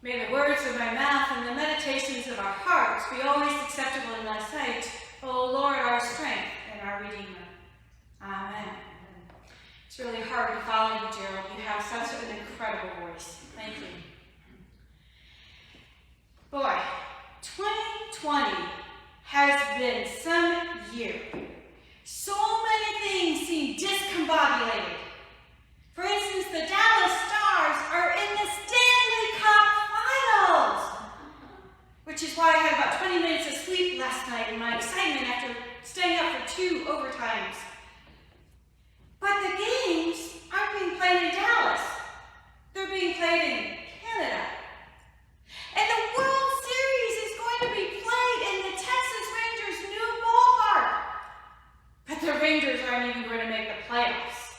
May the words of my mouth and the meditations of our hearts be always acceptable in thy sight, O Lord, our strength and our Redeemer. Amen. It's really hard to follow you, Gerald. You have such an incredible voice. Thank you. Boy, 2020 has been some year. So many things seem discombobulated. For instance, the Dallas Stars are in the Stanley Cup Finals, which is why I had about 20 minutes of sleep last night in my excitement after staying up for 2 overtimes. But the games aren't being played in Dallas. They're being played in Canada. And the World Series is going to be played in the Texas Rangers' new ballpark. But the Rangers aren't even going to make the playoffs.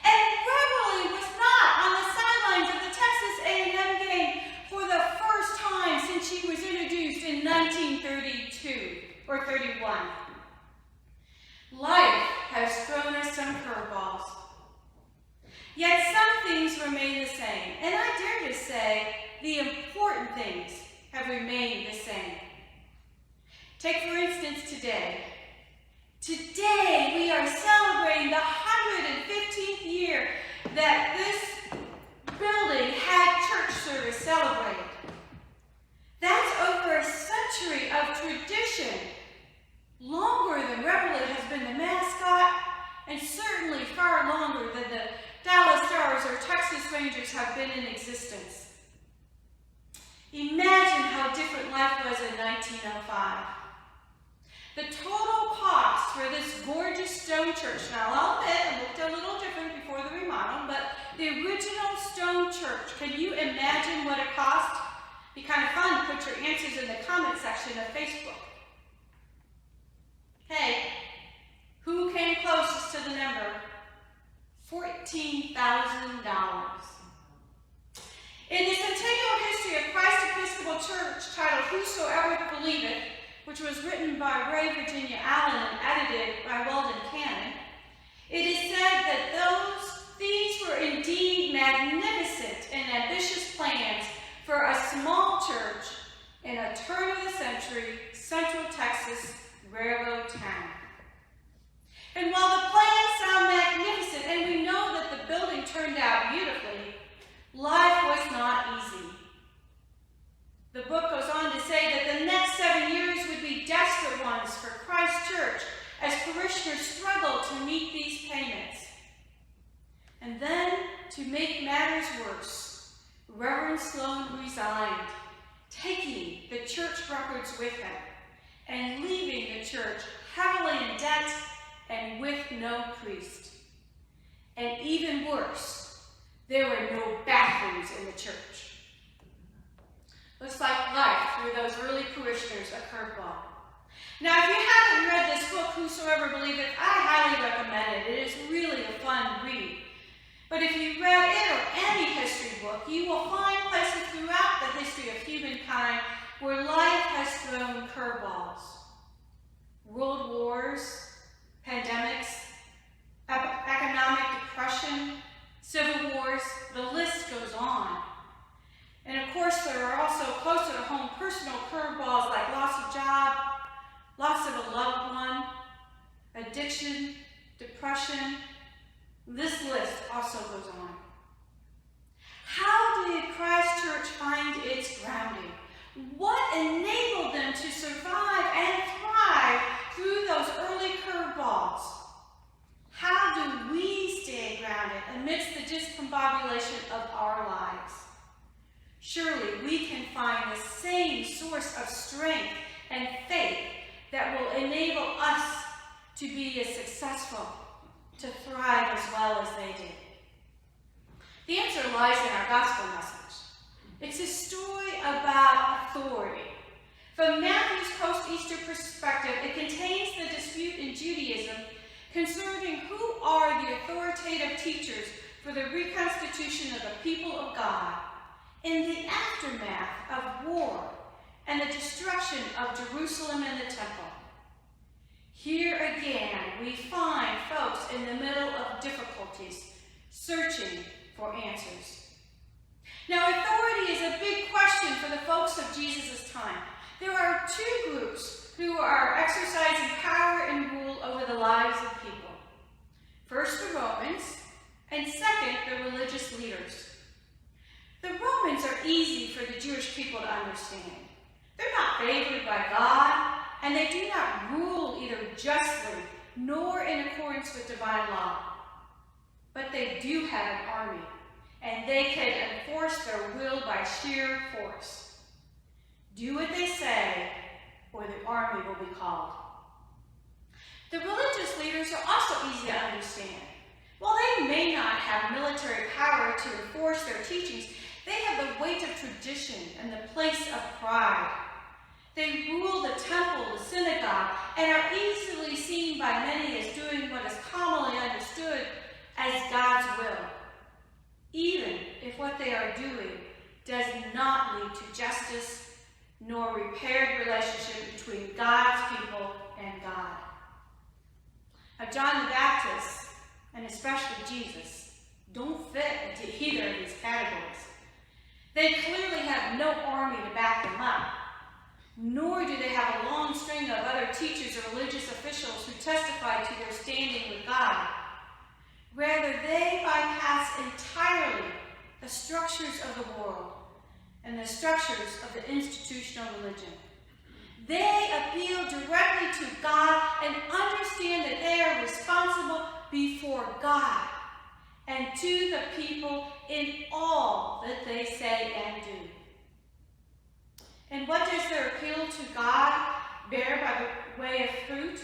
And Beverly was not on the sidelines of the Texas A&M game for the first time since she was introduced in 1932 or 31. Life has thrown us some curveballs. Yet some things remain the same, and I dare to say the important things have remained the same. Take, for instance, today. Today we are celebrating the 115th year that this building had church service celebrated. That's over a century of tradition, longer than Beverly has been the mascot, and certainly far longer than the Dallas Stars or Texas Rangers have been in existence. Imagine how different life was in 1905. The total cost for this gorgeous stone church, now I'll admit it looked a little different before the remodel, but the original stone church, can you imagine what it cost? It'd be kind of fun to put your answers in the comment section of Facebook. Hey, who came closest to the number? $14,000. In the centennial history of Christ Episcopal Church titled Whosoever Believeth, which was written by Ray Virginia Allen and edited by Weldon Cannon, it is said that these were indeed magnificent and ambitious plans for a small church in a turn-of-the-century Central Texas railroad town. And while the plans sound magnificent, and we know that the building turned out beautifully, life was not easy. The book goes on to say that the next 7 years would be desperate ones for Christ Church as parishioners struggled to meet these payments. And then, to make matters worse, Reverend Sloan resigned, taking the church records with him and leaving the church heavily in debt and with no priest. And even worse, there were no bathrooms in the church. Looks like life threw those early parishioners a curveball. Now, if you haven't read this book, Whosoever Believeth, I highly recommend it. It is really a fun read. But if you read it or any history book, you will find places throughout the history of humankind where life has thrown curveballs. World wars, pandemics, economic depression, civil wars, the list goes on. And of course, there are also closer to home personal curveballs like loss of job, loss of a loved one, addiction, depression. This list also goes on. How did Christ Church find its grounding? What enabled them to survive and thrive through those early curveballs? How do we stay grounded amidst the discombobulation of our lives? Surely we can find the same source of strength and faith that will enable us to be as successful, to thrive as well as they did. The answer lies in our gospel message. It's a story about authority. From Matthew's post-Easter perspective, it contains the dispute in Judaism concerning who are the authoritative teachers for the reconstitution of the people of God in the aftermath of war and the destruction of Jerusalem and the temple. Here again, we find folks in the middle of difficulties, searching for answers. Now, authority is a big question for the folks of Jesus' time. There are two groups who are exercising power and rule over the lives of people. First, the Romans, and second, the religious leaders. The Romans are easy for the Jewish people to understand. They're not favored by God, and they do not rule either justly nor in accordance with divine law. But they do have an army, and they can enforce their will by sheer force. Do what they say, or the army will be called. The religious leaders are also easy to understand. While they may not have military power to enforce their teachings, they have the weight of tradition and the place of pride. They rule the temple, the synagogue, and are easily seen by many as doing what is commonly understood as God's will, even if what they are doing does not lead to justice nor repaired relationship between God's people and God. Now, John the Baptist, and especially Jesus, don't fit into either of these categories. They clearly have no army to back them up, nor do they have a long string of other teachers or religious officials who testify to their standing with God. Rather, they bypass entirely the structures of the world and the structures of the institutional religion. They appeal directly to God and understand that they are responsible before God and to the people in all that they say and do. And what does their appeal to God bear by the way of fruit?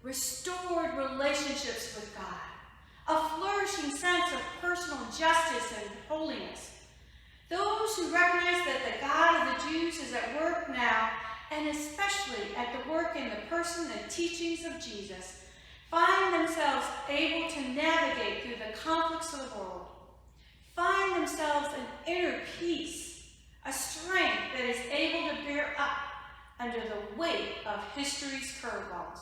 Restored relationships with God, a flourishing sense of personal justice and holiness. Those who recognize that the God of the Jews is at work now, and especially at the work in the person and teachings of Jesus, find themselves able to navigate through the conflicts of the world, find themselves an inner peace, a strength that is able to bear up under the weight of history's curveballs.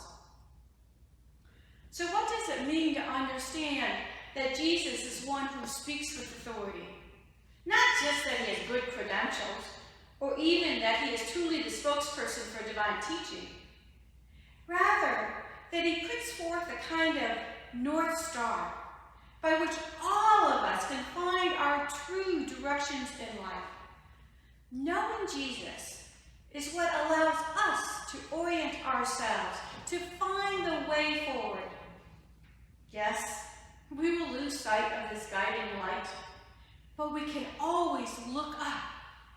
So what does it mean to understand that Jesus is one who speaks with authority? Not just that he has good credentials, or even that he is truly the spokesperson for divine teaching. Rather, that he puts forth a kind of North Star by which all of us can find our true directions in life. Knowing Jesus is what allows us to orient ourselves, to find the way forward. Yes, we will lose sight of this guiding light, but we can always look up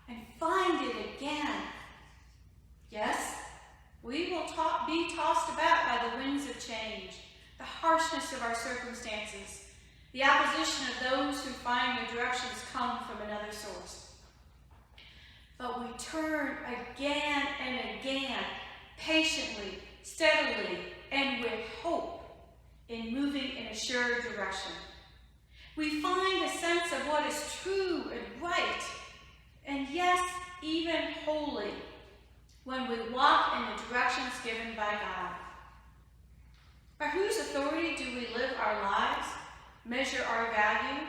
and find it again. Yes, we will be tossed about by the winds of change, the harshness of our circumstances, the opposition of those who find their directions come from another source. But we turn again and again, patiently, steadily, and with hope in moving in a sure direction. We find a sense of what is true and right, and yes, even holy, when we walk in the directions given by God. By whose authority do we live our lives, measure our value,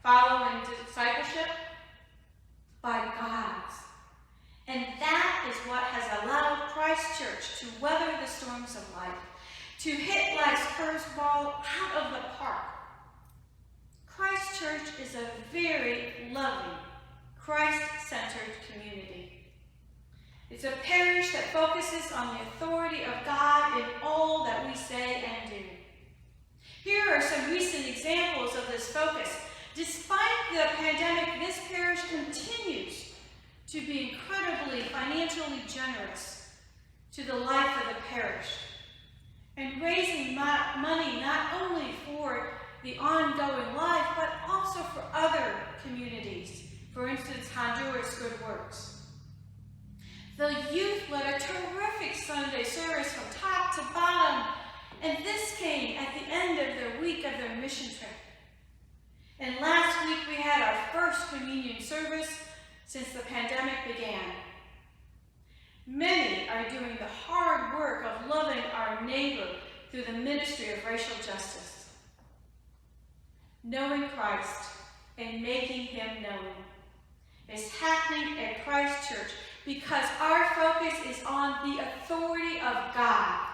follow in discipleship? By God's. And that is what has allowed Christ Church to weather the storms of life, to hit life's curveball out of the park. Christ Church is a very loving, Christ-centered community. It's a parish that focuses on the authority of God in all that we say and do. Here are some recent examples of this focus. Despite the pandemic, this parish continues to be incredibly financially generous to the life of the parish and raising money not only for the ongoing life, but also for other communities. For instance, Honduras Good Works. The youth led a terrific Sunday service from top to bottom, and this came at the end of their week of their mission trip. And last week we had our first communion service since the pandemic began. Many are doing the hard work of loving our neighbor through the ministry of racial justice. Knowing Christ and making him known is happening at Christ Church because our focus is on the authority of God.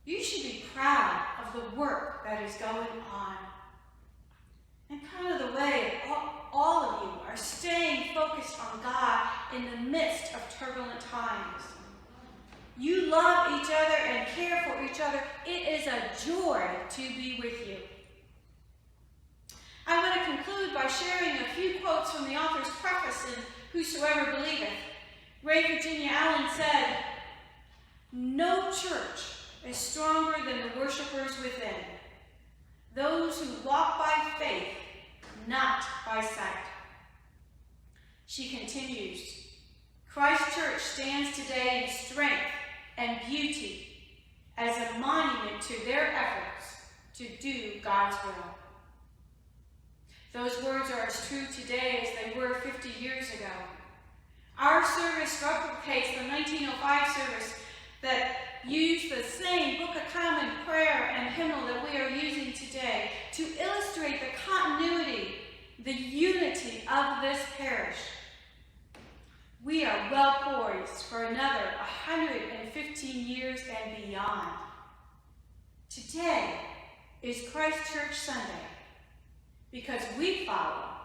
You should be proud of the work that is going on. And kind of the way all of you are staying focused on God in the midst of turbulent times. You love each other and care for each other. It is a joy to be with you. I want to conclude by sharing a few quotes from the author's preface in Whosoever Believeth. Ray Virginia Allen said, "No church is stronger than the worshipers within, those who walk by faith, not by sight." She continues, "Christ Church stands today in strength and beauty as a monument to their efforts to do God's will." Those words are as true today as they were 50 years ago. Our service replicates the 1905 service that used the same Book of Common Prayer and hymnal that we are using today to illustrate the continuity, the unity of this parish. We are well poised for another 115 years and beyond. Today is Christ Church Sunday because we follow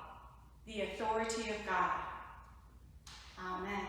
the authority of God. Amen.